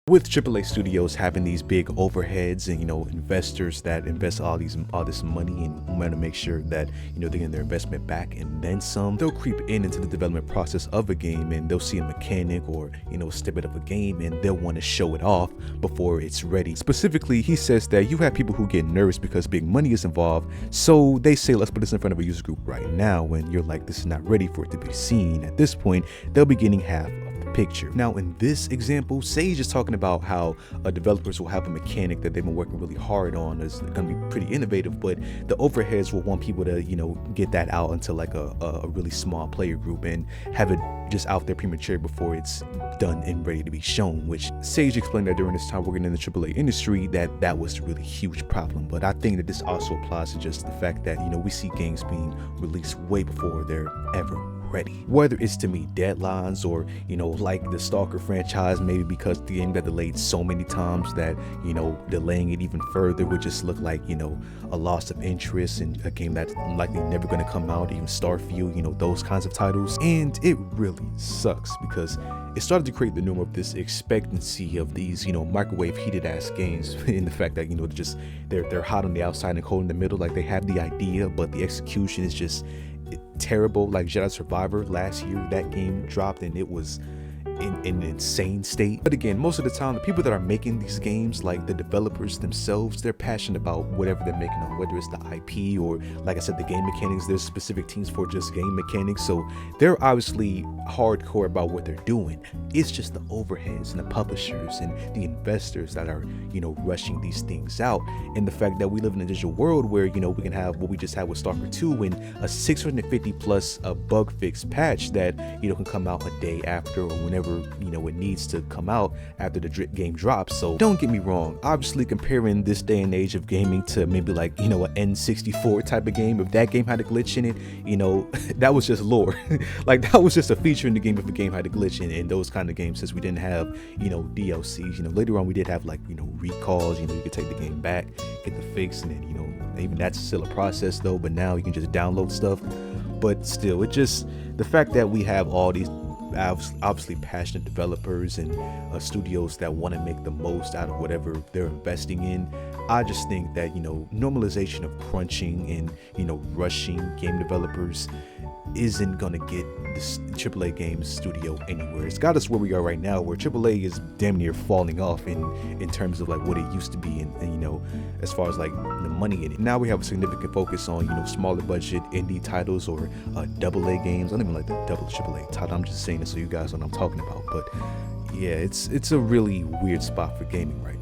With AAA studios having these big overheads and investors that invest all this money and want to make sure that they're getting their investment back and then some, they'll creep into the development process of a game and they'll see a mechanic or a snippet of a game and they'll want to show it off before it's ready. Specifically, he says that you have people who get nervous because big money is involved, so they say let's put this in front of a user group right now when you're like, this is not ready for it to be seen. At this point, they'll be getting half picture. Now in this example, Sage is talking about how developers will have a mechanic that they've been working really hard on is going to be pretty innovative, but the overheads will want people to get that out into like a really small player group and have it just out there premature before it's done and ready to be shown, which Sage explained that during this time working in the AAA industry that was a really huge problem. But I think that this also applies to just the fact that we see games being released way before they're ever ready, whether it's to meet deadlines or like the Stalker franchise, maybe because the game got delayed so many times that delaying it even further would just look like a loss of interest in a game that's likely never going to come out. Even Starfield, those kinds of titles, and it really sucks because it started to create the norm of this expectancy of these microwave heated ass games in the fact that they're hot on the outside and cold in the middle. Like they have the idea but the execution is just terrible. Like Jedi Survivor last year, that game dropped and it was in an insane state. But again, most of the time the people that are making these games, like the developers themselves, they're passionate about whatever they're making on, whether it's the IP or like I said, the game mechanics. There's specific teams for just game mechanics, so they're obviously hardcore about what they're doing. It's just the overheads and the publishers and the investors that are rushing these things out, and the fact that we live in a digital world where we can have what we just had with Stalker 2 and a 650 plus bug fix patch that can come out a day after or whenever it needs to come out after the game drops. So don't get me wrong, obviously comparing this day and age of gaming to maybe like an N64 type of game, if that game had a glitch in it, that was just lore. Like that was just a feature in the game if the game had a glitch in those kind of games, since we didn't have DLCs. Later on we did have like recalls, you could take the game back, get the fix, and then even that's still a process though, but now you can just download stuff. But still, it just, the fact that we have all these obviously passionate developers and studios that want to make the most out of whatever they're investing in, I just think that normalization of crunching and rushing game developers isn't gonna get this AAA games studio anywhere. It's got us where we are right now, where AAA is damn near falling off in terms of like what it used to be, and as far as like the money in it. Now we have a significant focus on smaller budget indie titles or AA games. I don't even like the double AAA title. I'm just saying it so you guys know what I'm talking about. But yeah, it's a really weird spot for gaming right now.